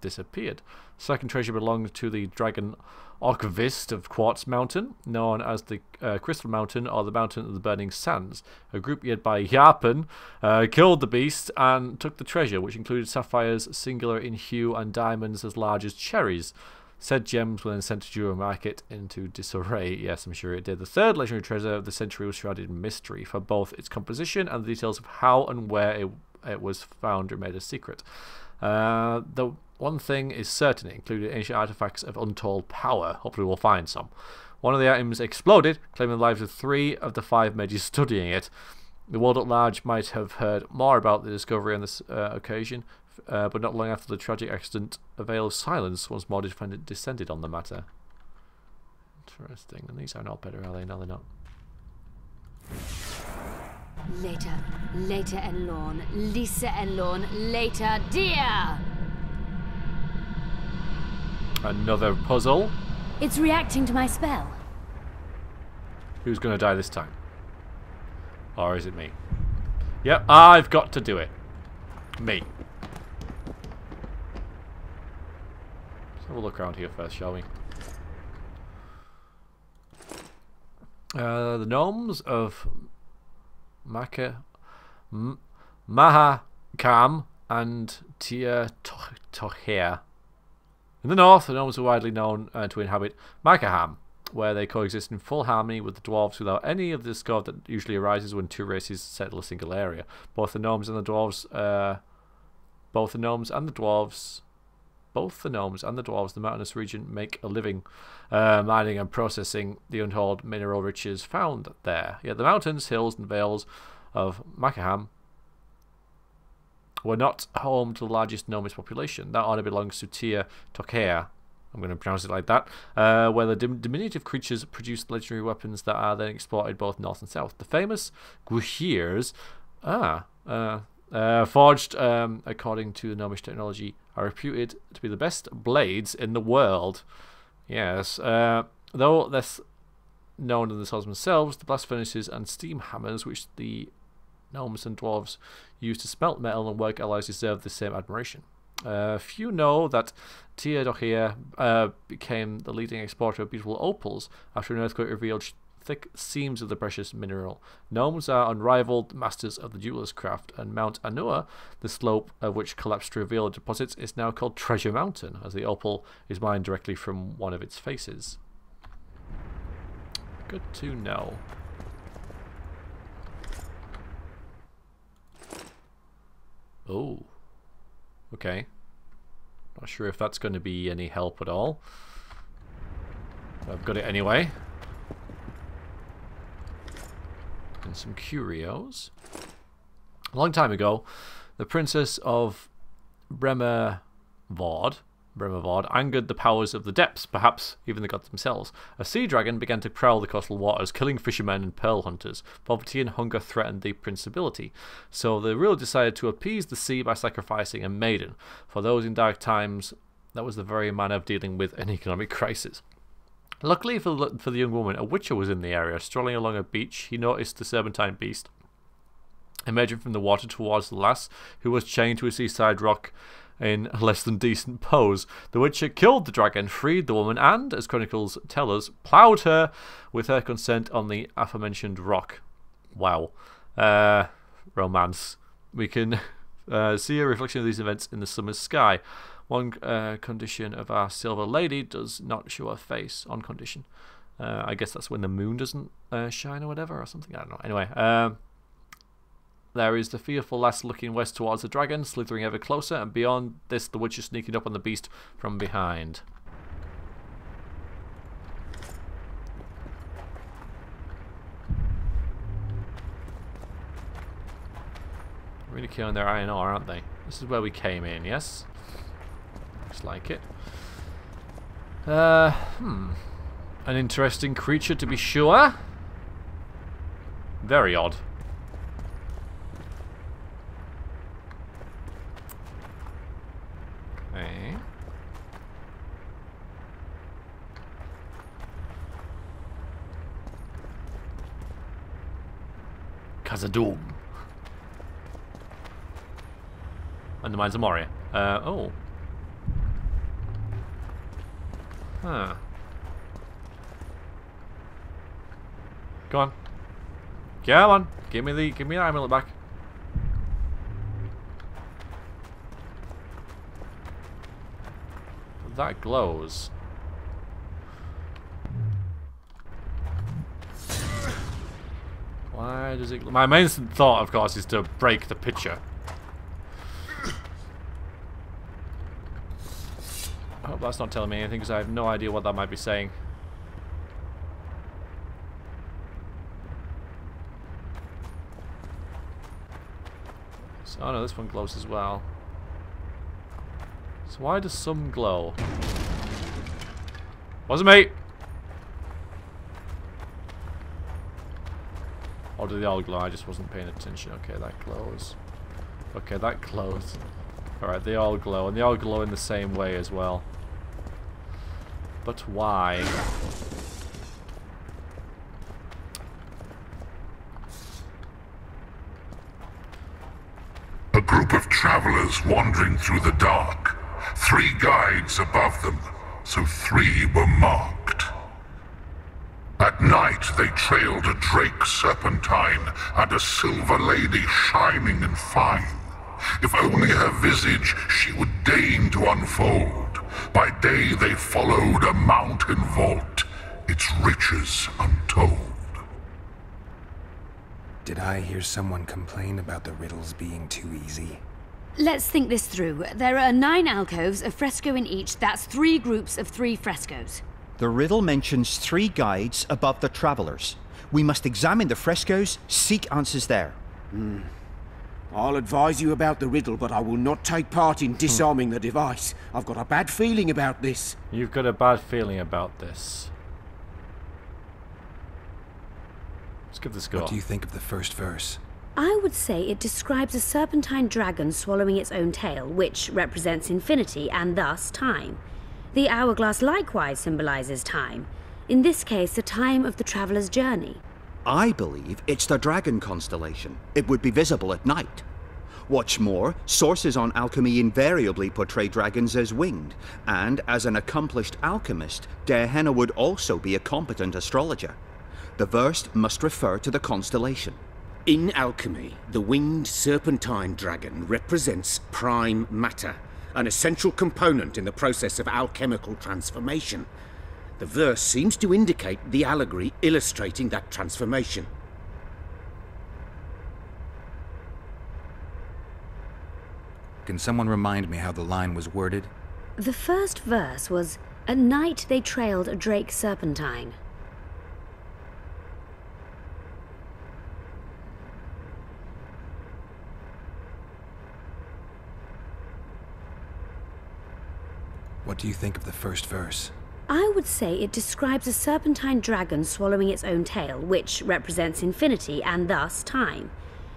disappeared. The second treasure belonged to the dragon Orkvist of Quartz Mountain, known as the Crystal Mountain or the Mountain of the Burning Sands. A group led by Yarpen killed the beast and took the treasure, which included sapphires singular in hue and diamonds as large as cherries. Said gems were then sent to Jura Market into disarray. Yes, I'm sure it did. The third legendary treasure of the century was shrouded in mystery, for both its composition and the details of how and where it was found remained a secret. The one thing is certain, it included ancient artifacts of untold power. Hopefully we'll find some. One of the items exploded, claiming the lives of 3 of the 5 mages studying it. The world at large might have heard more about the discovery on this occasion, but not long after the tragic accident, a veil of silence once more descended on the matter. Interesting. And these are not better, are they? No, they're not. Later and Lorn, Lisa and Lorn, later, dear! Another puzzle. It's reacting to my spell. Who's going to die this time? Or is it me? Yep, I've got to do it. Me. Let's have a look around here first, shall we? The gnomes of Mahakam and Tia Toher. In the north, the gnomes are widely known to inhabit Makaham, where they coexist in full harmony with the dwarves without any of the discord that usually arises when 2 races settle a single area. Both the gnomes and the dwarves, the mountainous region make a living mining and processing the untold mineral riches found there. Yet the mountains, hills, and vales of Makaham We're not home to the largest gnomish population. That honor belongs to Tia Tokea. I'm going to pronounce it like that. Where the diminutive creatures produce legendary weapons that are then exported both north and south. The famous Guhirs, forged according to the gnomish technology, are reputed to be the best blades in the world. Yes, though less known than the swords themselves, the blast furnaces and steam hammers, which the gnomes and dwarves use to smelt metal and work alloys, deserve the same admiration. Few know that Tia Tokea became the leading exporter of beautiful opals after an earthquake revealed thick seams of the precious mineral. Gnomes are unrivaled masters of the jeweler's craft, and Mount Anua, the slope of which collapsed to reveal the deposits, is now called Treasure Mountain, as the opal is mined directly from one of its faces. Good to know. Oh. Okay. Not sure if that's going to be any help at all. I've got it anyway. And some curios. A long time ago, the Princess of Bremervord angered the powers of the depths, perhaps even the gods themselves. A sea dragon began to prowl the coastal waters, killing fishermen and pearl hunters. Poverty and hunger threatened the principality, so the ruler decided to appease the sea by sacrificing a maiden. For those in dark times, that was the very manner of dealing with an economic crisis. Luckily for the young woman, a witcher was in the area. Strolling along a beach, he noticed the serpentine beast emerging from the water towards the lass, who was chained to a seaside rock in a less than decent pose. The witcher killed the dragon, freed the woman, and, as chronicles tell us, ploughed her with her consent on the aforementioned rock. Wow. Romance. We can see a reflection of these events in the summer sky. One condition of our Silver Lady does not show her face. On condition. I guess that's when the moon doesn't shine or whatever, or something. I don't know. Anyway, there is the fearful lass looking west towards the dragon, slithering ever closer, and beyond this the witcher sneaking up on the beast from behind. Really killing their iron ore, aren't they? This is where we came in, yes? Looks like it. An interesting creature to be sure. Very odd. Okay. Khazad-dûm. Undermines the Moria. Oh. Huh. Go on. Come on. Give me the amulet back. That glows. Why does it... My main thought, of course, is to break the picture. I hope that's not telling me anything, because I have no idea what that might be saying. So, oh no, this one glows as well. So why does some glow? Wasn't me! Or do they all glow? I just wasn't paying attention. Okay, that glows. Okay, that glows. Alright, they all glow. And they all glow in the same way as well. But why? A group of travelers wandering through the dark. 3 guides above them, so 3 were marked. At night they trailed a drake serpentine and a silver lady shining and fine. If only her visage she would deign to unfold. By day they followed a mountain vault, its riches untold. Did I hear someone complain about the riddles being too easy? Let's think this through. There are 9 alcoves, a fresco in each. That's 3 groups of 3 frescoes. The riddle mentions 3 guides above the travelers. We must examine the frescoes, seek answers there. I'll advise you about the riddle, but I will not take part in disarming the device. I've got a bad feeling about this. You've got a bad feeling about this. Let's give this a go. What do you think of the first verse? I would say it describes a serpentine dragon swallowing its own tail, which represents infinity and thus time. The hourglass likewise symbolizes time. In this case, the time of the traveller's journey. I believe it's the dragon constellation. It would be visible at night. What's more, sources on alchemy invariably portray dragons as winged, and as an accomplished alchemist, Gehenna would also be a competent astrologer. The verse must refer to the constellation. In alchemy, the winged serpentine dragon represents prime matter, an essential component in the process of alchemical transformation. The verse seems to indicate the allegory illustrating that transformation. Can someone remind me how the line was worded? The first verse was, "At night they trailed a drake serpentine." What do you think of the first verse? I would say it describes a serpentine dragon swallowing its own tail, which represents infinity and thus time.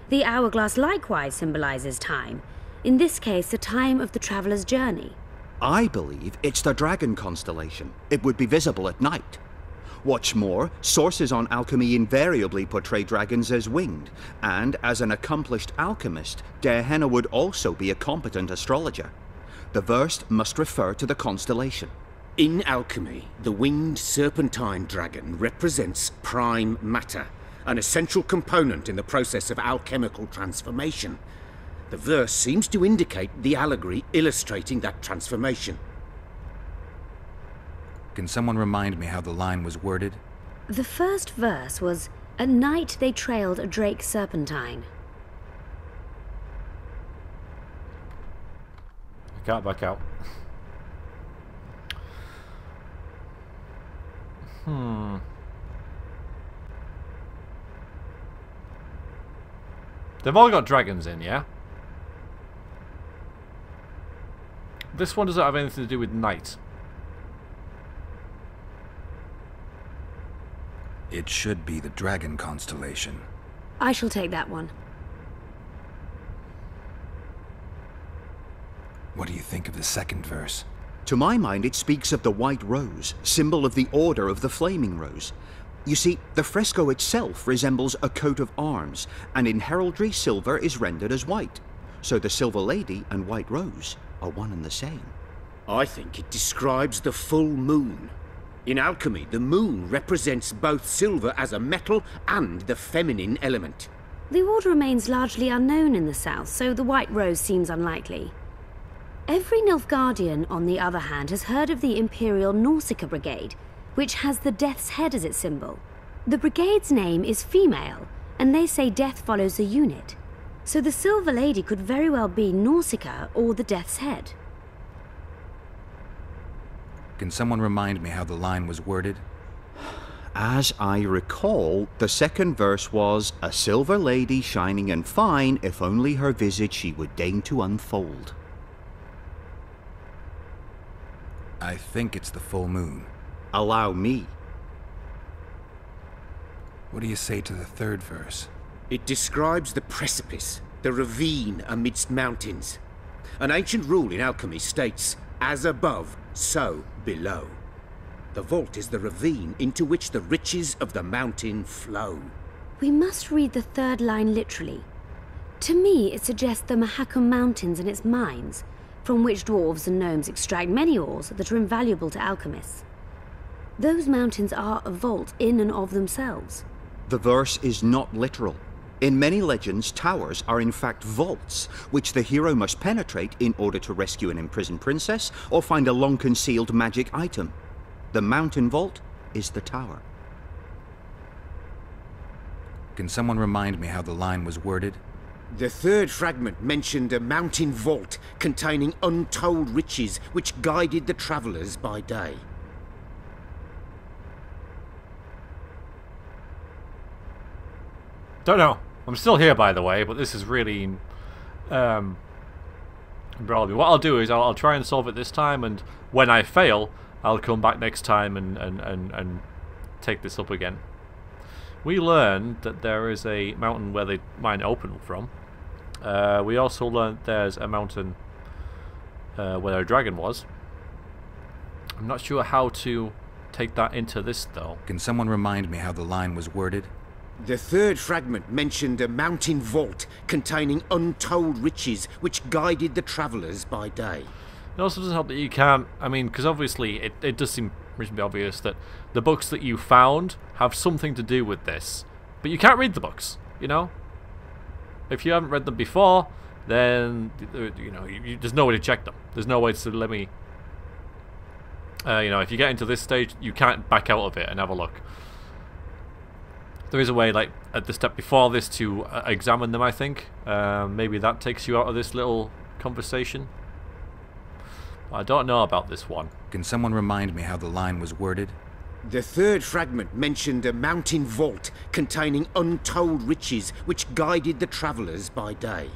The hourglass likewise symbolizes time. In this case, the time of the traveller's journey. I believe it's the dragon constellation. It would be visible at night. What's more, sources on alchemy invariably portray dragons as winged, and as an accomplished alchemist, Gehenna would also be a competent astrologer. The verse must refer to the constellation. In alchemy, the winged serpentine dragon represents prime matter, an essential component in the process of alchemical transformation. The verse seems to indicate the allegory illustrating that transformation. Can someone remind me how the line was worded? The first verse was, "At night they trailed a drake serpentine." Back out. They've all got dragons in, yeah? This one doesn't have anything to do with night. It should be the dragon constellation. I shall take that one. What do you think of the second verse? To my mind, it speaks of the white rose, symbol of the Order of the Flaming Rose. You see, the fresco itself resembles a coat of arms, and in heraldry, silver is rendered as white. So the Silver Lady and White Rose are one and the same. I think it describes the full moon. In alchemy, the moon represents both silver as a metal and the feminine element. The order remains largely unknown in the south, so the White Rose seems unlikely. Every Nilfgaardian, on the other hand, has heard of the Imperial Nausicaa Brigade, which has the Death's Head as its symbol. The brigade's name is female, and they say death follows the unit. So the Silver Lady could very well be Nausicaa or the Death's Head. Can someone remind me how the line was worded? As I recall, the second verse was, "A silver lady shining and fine, if only her visage she would deign to unfold." I think it's the full moon. Allow me. What do you say to the third verse? It describes the precipice, the ravine amidst mountains. An ancient rule in alchemy states, "As above, so below." The vault is the ravine into which the riches of the mountain flow. We must read the third line literally. To me, it suggests the Mahakam Mountains and its mines, from which dwarves and gnomes extract many ores that are invaluable to alchemists. Those mountains are a vault in and of themselves. The verse is not literal. In many legends, towers are in fact vaults, which the hero must penetrate in order to rescue an imprisoned princess or find a long-concealed magic item. The mountain vault is the tower. Can someone remind me how the line was worded? The third fragment mentioned a mountain vault containing untold riches which guided the travellers by day. Don't know. I'm still here, by the way, but this is really Probably. What I'll do is I'll try and solve it this time, and when I fail, I'll come back next time and take this up again. We learned that there is a mountain where the mine opened from. We also learned there's a mountain where a dragon was. I'm not sure how to take that into this, though. Can someone remind me how the line was worded? The third fragment mentioned a mountain vault containing untold riches which guided the travellers by day. It also doesn't help that you can't... I mean, because obviously it does seem reasonably obvious that the books that you found have something to do with this. But you can't read the books, you know? If you haven't read them before, then, you know, there's no way to check them. There's no way to let me... you know, if you get into this stage, you can't back out of it and have a look. There is a way, like, at the step before this to examine them, I think. Maybe that takes you out of this little conversation. I don't know about this one. Can someone remind me how the line was worded? The third fragment mentioned a mountain vault containing untold riches which guided the travellers by day.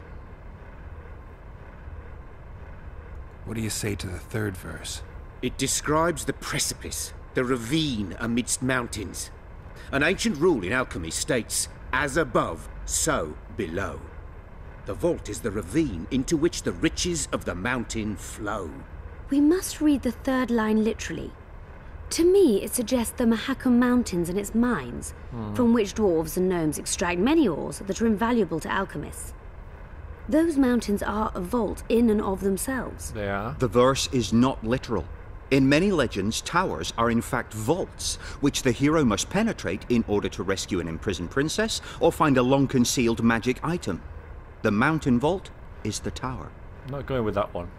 What do you say to the third verse? It describes the precipice, the ravine amidst mountains. An ancient rule in alchemy states, as above, so below. The vault is the ravine into which the riches of the mountain flow. We must read the third line literally. To me, it suggests the Mahakam Mountains and its mines, from which dwarves and gnomes extract many ores that are invaluable to alchemists. Those mountains are a vault in and of themselves. They are. The verse is not literal. In many legends, towers are in fact vaults, which the hero must penetrate in order to rescue an imprisoned princess or find a long-concealed magic item. The mountain vault is the tower. I'm not going with that one.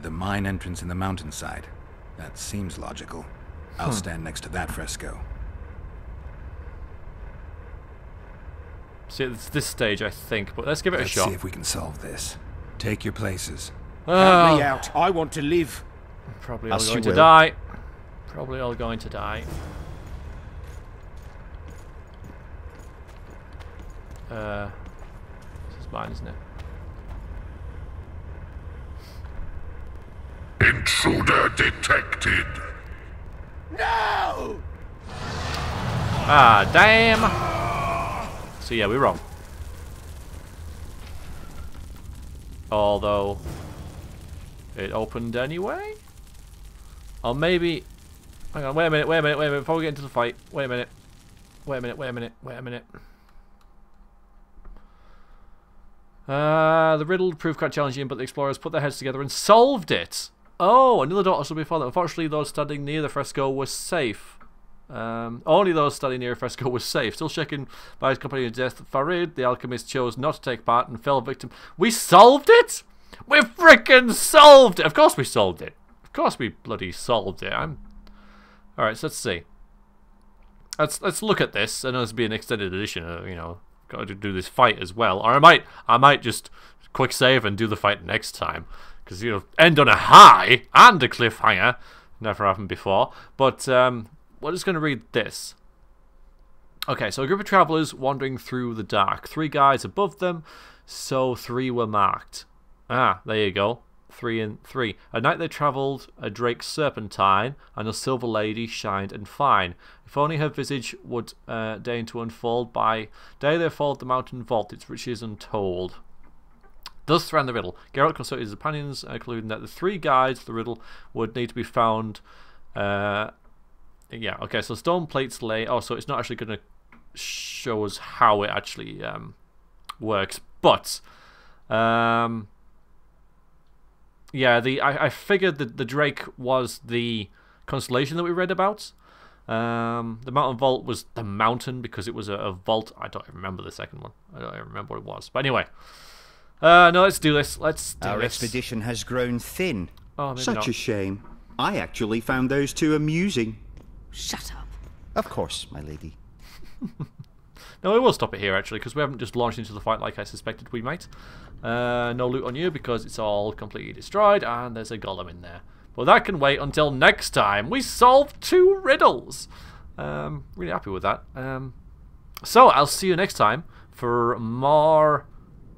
The mine entrance in the mountainside. That seems logical. I'll stand next to that fresco. See, it's this stage, I think, but let's give it a shot. Let's see if we can solve this. Take your places. Help me out. I want to live. Probably all going to die. Probably all going to die. This is mine, isn't it? Intruder detected. No! Ah, damn! So yeah, we're wrong. Although it opened anyway? Or maybe... Hang on, wait a minute, before we get into the fight. Wait a minute. The riddle proved quite challenging, but the explorers put their heads together and solved it! Oh, another door stood before them. Unfortunately, those standing near the fresco were safe. Only those standing near a fresco was safe. Still shaken by his companion's death, Farid, the alchemist, chose not to take part and fell victim. We solved it? We frickin' solved it! Of course we solved it. Of course we bloody solved it. Alright, so let's see. Let's look at this. I know this will be an extended edition, you know. Got to do this fight as well. Or I might just quick save and do the fight next time. Because, you know, end on a high and a cliffhanger. Never happened before. But, we're just going to read this. Okay, so a group of travellers wandering through the dark. 3 guides above them, so 3 were marked. Ah, there you go. 3 and 3. At night they travelled a Drake's serpentine, and a silver lady shined and fine. If only her visage would deign to unfold. By day they followed the mountain vault, its riches untold. Thus ran the riddle. Geralt consulted his companions, concluding that the 3 guides to the riddle would need to be found. Yeah, okay, so stone plates lay... Oh, so it's not actually going to show us how it actually works. But, yeah, I figured that the Drake was the constellation that we read about. The mountain vault was the mountain because it was a vault. I don't remember the second one. I don't even remember what it was. But anyway, no, let's do this. Our expedition has grown thin. Oh, maybe Such not. a shame. I actually found those 2 amusing. Shut up. Of course, my lady. No, we will stop it here actually because we haven't just launched into the fight like I suspected we might. No loot on you because it's all completely destroyed and there's a golem in there. But that can wait until next time. We solved 2 riddles. Really happy with that. So I'll see you next time for more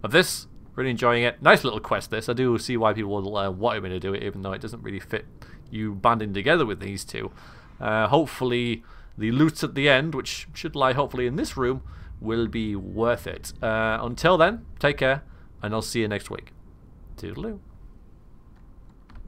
of this. Really enjoying it. Nice little quest, this. I do see why people would want me to do it, even though it doesn't really fit you banding together with these two. Hopefully, the loot at the end, which should lie hopefully in this room, will be worth it. Until then, take care, and I'll see you next week. Toodaloo.